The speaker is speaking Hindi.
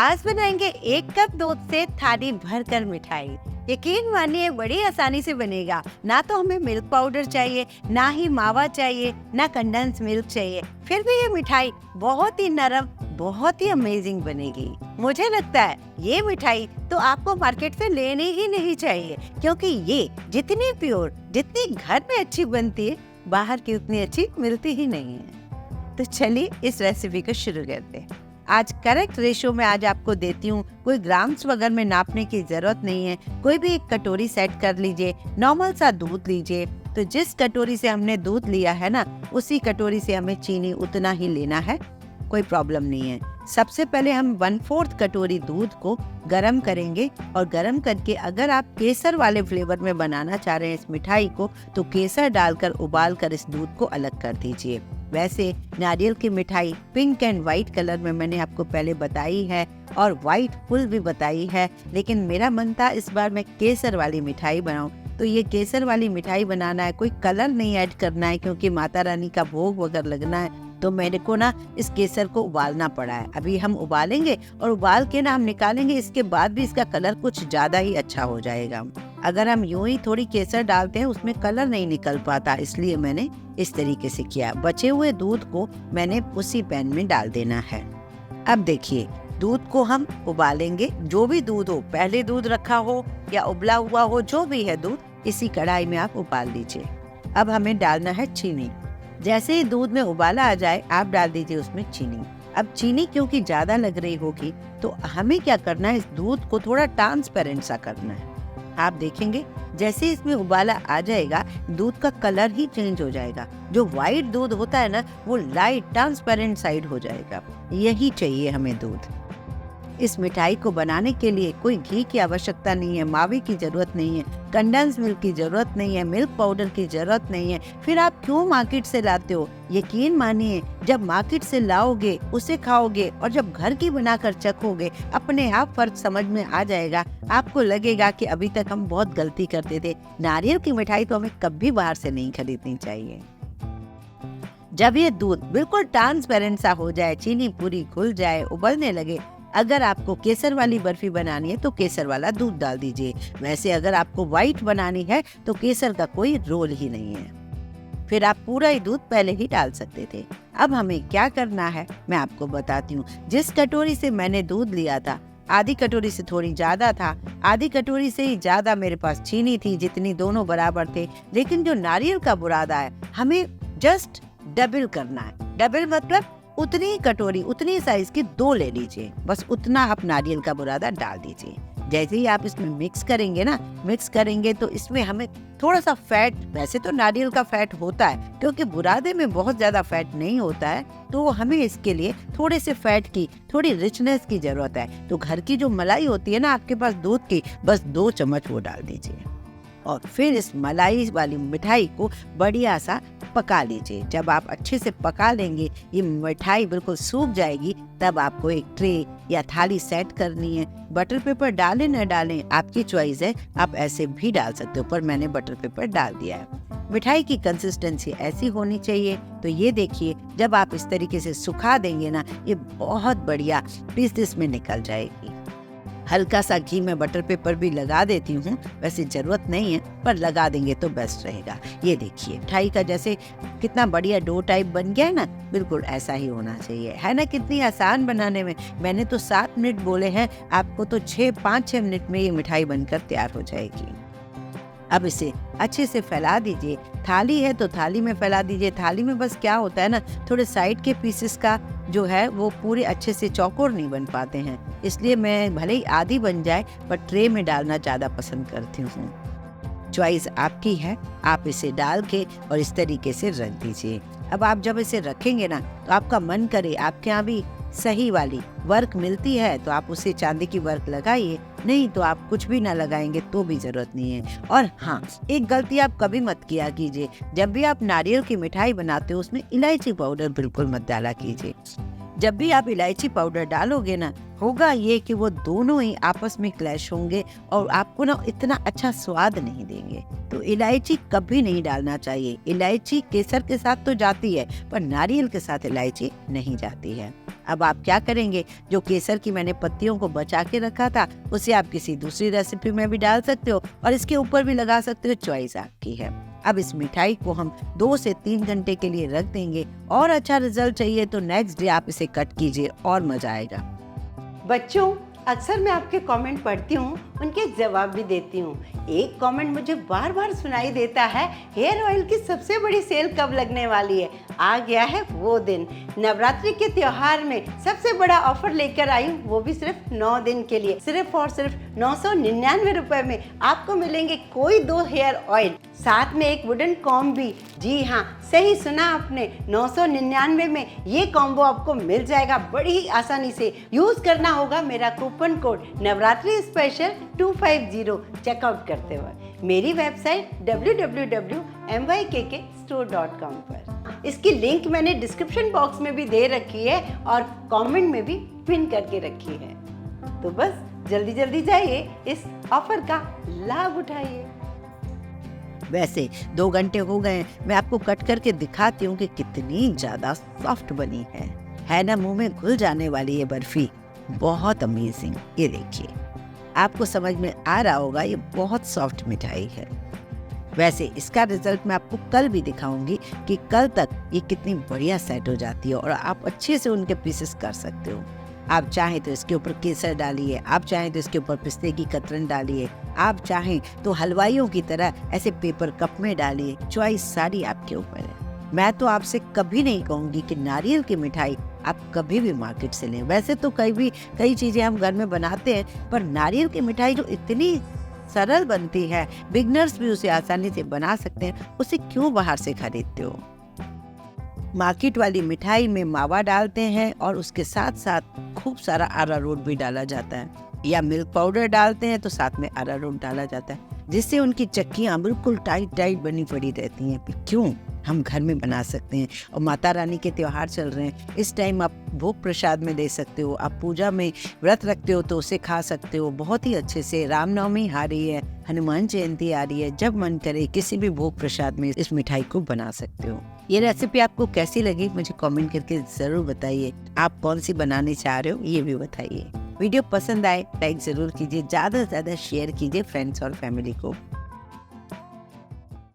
आज बनाएंगे 1 कप दूध से थाली भरकर मिठाई। यकीन मानिए बड़ी आसानी से बनेगा। ना तो हमें मिल्क पाउडर चाहिए, ना ही मावा चाहिए, ना कंडेंस मिल्क चाहिए। फिर भी ये मिठाई बहुत ही नरम, बहुत ही अमेजिंग बनेगी। मुझे लगता है ये मिठाई तो आपको मार्केट से लेनी ही नहीं चाहिए, क्योंकि ये जितनी प्योर, जितनी घर में अच्छी बनती है, बाहर की उतनी अच्छी मिलती ही नहीं है। तो चलिए इस रेसिपी को शुरू करते हैं। आज करेक्ट रेशियो में आज आपको देती हूँ। कोई ग्राम्स वगैरह में नापने की जरूरत नहीं है। कोई भी एक कटोरी सेट कर लीजिए, नॉर्मल सा दूध लीजिए। तो जिस कटोरी से हमने दूध लिया है ना, उसी कटोरी से हमें चीनी उतना ही लेना है, कोई प्रॉब्लम नहीं है। सबसे पहले हम 1/4 कटोरी दूध को गरम करेंगे, और गरम करके अगर आप केसर वाले फ्लेवर में बनाना चाह रहे हैं इस मिठाई को, तो केसर डालकर उबाल कर इस दूध को अलग कर दीजिए। वैसे नारियल की मिठाई पिंक एंड व्हाइट कलर में मैंने आपको पहले बताई है, और व्हाइट फुल भी बताई है, लेकिन मेरा मन था इस बार मैं केसर वाली मिठाई बनाऊं। तो ये केसर वाली मिठाई बनाना है, कोई कलर नहीं ऐड करना है, क्योंकि माता रानी का भोग वगैरह लगना है। तो मेरे को ना इस केसर को उबालना पड़ा है। अभी हम उबालेंगे और उबाल के ना हम निकालेंगे, इसके बाद भी इसका कलर कुछ ज्यादा ही अच्छा हो जाएगा। अगर हम यूं ही थोड़ी केसर डालते हैं उसमें कलर नहीं निकल पाता, इसलिए मैंने इस तरीके से किया। बचे हुए दूध को मैंने उसी पैन में डाल देना है। अब देखिए दूध को हम उबालेंगे। जो भी दूध हो, पहले दूध रखा हो या उबला हुआ हो, जो भी है दूध, इसी कढ़ाई में आप उबाल लीजिए। अब हमें डालना है चीनी। जैसे ही दूध में उबाला आ जाए आप डाल दीजिए उसमें चीनी। अब चीनी क्योंकि ज्यादा लग रही होगी, तो हमें क्या करना है, इस दूध को थोड़ा ट्रांसपेरेंट सा करना है। आप देखेंगे जैसे इसमें उबाला आ जाएगा, दूध का कलर ही चेंज हो जाएगा। जो व्हाइट दूध होता है ना, वो लाइट ट्रांसपेरेंट साइड हो जाएगा। यही चाहिए हमें दूध। इस मिठाई को बनाने के लिए कोई घी की आवश्यकता नहीं है, मावे की जरूरत नहीं है, कंडेंस मिल्क की जरूरत नहीं है, मिल्क पाउडर की जरूरत नहीं है। फिर आप क्यों मार्केट से लाते हो? यकीन मानिए जब मार्केट से लाओगे, उसे खाओगे, और जब घर की बनाकर चखोगे, अपने आप फर्क समझ में आ जाएगा। आपको लगेगा कि अभी तक हम बहुत गलती करते थे। नारियल की मिठाई तो हमें कभी बाहर से नहीं खरीदनी चाहिए। जब ये दूध बिल्कुल ट्रांसपेरेंट सा हो जाए, चीनी पूरी घुल जाए, उबलने लगे, अगर आपको केसर वाली बर्फी बनानी है तो केसर वाला दूध डाल दीजिए। वैसे अगर आपको व्हाइट बनानी है तो केसर का कोई रोल ही नहीं है। फिर आप पूरा ही दूध पहले ही डाल सकते थे। अब हमें क्या करना है मैं आपको बताती हूँ। जिस कटोरी से मैंने दूध लिया था, आधी कटोरी से थोड़ी ज्यादा था, आधी कटोरी से ही ज्यादा मेरे पास चीनी थी, जितनी दोनों बराबर थे। लेकिन जो नारियल का बुरादा है, हमें जस्ट डबल करना है। डबल मतलब उतनी कटोरी, उतनी साइज की 2 ले लीजिए, बस उतना आप नारियल का बुरादा डाल दीजिए। जैसे ही आप इसमें मिक्स करेंगे ना, मिक्स करेंगे तो इसमें हमें थोड़ा सा फैट, वैसे तो नारियल का फैट होता है, क्योंकि बुरादे में बहुत ज्यादा फैट नहीं होता है, तो हमें इसके लिए थोड़े से फैट की, थोड़ी रिचनेस की जरूरत है। तो घर की जो मलाई होती है ना आपके पास दूध की, बस 2 चम्मच वो डाल दीजिए, और फिर इस मलाई वाली मिठाई को बढ़िया सा पका लीजिए। जब आप अच्छे से पका लेंगे, ये मिठाई बिल्कुल सूख जाएगी, तब आपको एक ट्रे या थाली सेट करनी है। बटर पेपर डालें न डालें आपकी चॉइस है, आप ऐसे भी डाल सकते हो, पर मैंने बटर पेपर डाल दिया है। मिठाई की कंसिस्टेंसी ऐसी होनी चाहिए। तो ये देखिए, जब आप इस तरीके से सुखा देंगे ना, ये बहुत बढ़िया पीसेस में निकल जाएगी। हल्का सा घी में बटर पेपर भी लगा देती हूँ, वैसे जरूरत नहीं है, पर लगा देंगे तो बेस्ट रहेगा। ये देखिए मिठाई का जैसे कितना बढ़िया डो टाइप बन गया है ना, बिल्कुल ऐसा ही होना चाहिए, है ना। कितनी आसान बनाने में। मैंने तो 7 मिनट बोले हैं, आपको तो 5-6 मिनट में ये मिठाई बनकर तैयार हो जाएगी। अब इसे अच्छे से फैला दीजिए। थाली है तो थाली में फैला दीजिए। थाली में बस क्या होता है ना, थोड़े साइड के पीसेस का जो है वो पूरे अच्छे से चौकोर नहीं बन पाते हैं, इसलिए मैं भले ही आधी बन जाए, पर ट्रे में डालना ज्यादा पसंद करती हूँ। चॉइस आपकी है, आप इसे डाल के और इस तरीके से रख दीजिए। अब आप जब इसे रखेंगे ना, तो आपका मन करे, आपके यहाँ भी सही वाली वर्क मिलती है तो आप उसे चांदी की वर्क लगाइए, नहीं तो आप कुछ भी ना लगाएंगे तो भी जरूरत नहीं है। और हाँ, एक गलती आप कभी मत किया कीजिए, जब भी आप नारियल की मिठाई बनाते हो उसमें इलायची पाउडर बिल्कुल मत डाला कीजिए। जब भी आप इलायची पाउडर डालोगे ना, होगा ये कि वो दोनों ही आपस में क्लैश होंगे और आपको ना इतना अच्छा स्वाद नहीं देंगे। तो इलायची कभी नहीं डालना चाहिए। इलायची केसर के साथ तो जाती है, पर नारियल के साथ इलायची नहीं जाती है। अब आप क्या करेंगे, जो केसर की मैंने पत्तियों को बचा के रखा था, उसे आप किसी दूसरी रेसिपी में भी डाल सकते हो और इसके ऊपर भी लगा सकते हो, चॉइस आपकी है। अब इस मिठाई को हम 2 से 3 घंटे के लिए रख देंगे और अच्छा रिजल्ट चाहिए तो नेक्स्ट डे आप इसे कट कीजिए और मजा आएगा। बच्चों, अक्सर मैं आपके कमेंट पढ़ती हूँ, उनके जवाब भी देती हूँ। एक कमेंट मुझे बार बार सुनाई देता है, हेयर ऑयल की सबसे बड़ी सेल कब लगने वाली है? आ गया है वो दिन। नवरात्रि के त्योहार में सबसे बड़ा ऑफर लेकर आई हूँ, वो भी सिर्फ 9 दिन के लिए। सिर्फ और सिर्फ 999 रुपए में आपको मिलेंगे कोई 2 हेयर ऑयल, साथ में एक वुडन कॉम्ब भी। जी हाँ, सही सुना आपने, 999 में ये कॉम्बो आपको मिल जाएगा बड़ी ही आसानी से। यूज करना होगा मेरा coupon code Navratri special 250 checkout करते वक्त मेरी वेबसाइट www.mykkstore.com पर। इसकी लिंक मैंने डिस्क्रिप्शन बॉक्स में भी दे रखी है और कमेंट में भी पिन करके रखी है। तो बस जल्दी जल्दी जाइए, इस ऑफर का लाभ उठाइए। वैसे 2 घंटे हो गए, मैं आपको कट करके दिखाती हूँ कि कितनी ज्यादा सॉफ्ट बनी है ना, मुंह में घुल जाने वाली ये बर्फी, बहुत अमेजिंग। ये देखिए, आपको समझ में आ रहा होगा, ये बहुत सॉफ्ट मिठाई है। वैसे इसका रिजल्ट मैं आपको कल भी दिखाऊंगी कि कल तक ये कितनी बढ़िया सेट हो जाती है और आप अच्छे से उनके पीसेस कर सकते हो। आप चाहें तो इसके ऊपर केसर डालिए, आप चाहें तो इसके ऊपर पिस्ते की कतरन डालिए, आप चाहें तो हलवाइयों की तरह ऐसे पेपर कप में डालिए, चॉइस सारी आपके ऊपर है। मैं तो आपसे कभी नहीं कहूंगी कि नारियल की मिठाई आप कभी भी मार्केट से लें। वैसे तो कई चीजें हम घर में बनाते हैं, पर नारियल की मिठाई जो इतनी सरल बनती है, बिगनर्स भी उसे आसानी से बना सकते हैं, उसे क्यों बाहर से खरीदते हो? मार्केट वाली मिठाई में मावा डालते हैं और उसके साथ साथ खूब सारा अरारोट भी डाला जाता है, या मिल्क पाउडर डालते हैं तो साथ में अरारोट डाला जाता है, जिससे उनकी चक्कियाँ बिल्कुल टाइट बनी पड़ी रहती हैं। क्यों, हम घर में बना सकते हैं। और माता रानी के त्योहार चल रहे हैं, इस टाइम आप भोग प्रसाद में दे सकते हो, आप पूजा में व्रत रखते हो तो उसे खा सकते हो बहुत ही अच्छे से। रामनवमी आ रही है, हनुमान जयंती आ रही है, जब मन करे किसी भी भोग प्रसाद में इस मिठाई को बना सकते हो। ये रेसिपी आपको कैसी लगी मुझे कमेंट करके जरूर बताइए। आप कौन सी बनाने चाह रहे हो ये भी बताइए। वीडियो पसंद आए लाइक जरूर कीजिए, ज्यादा से ज्यादा शेयर कीजिए फ्रेंड्स और फैमिली को।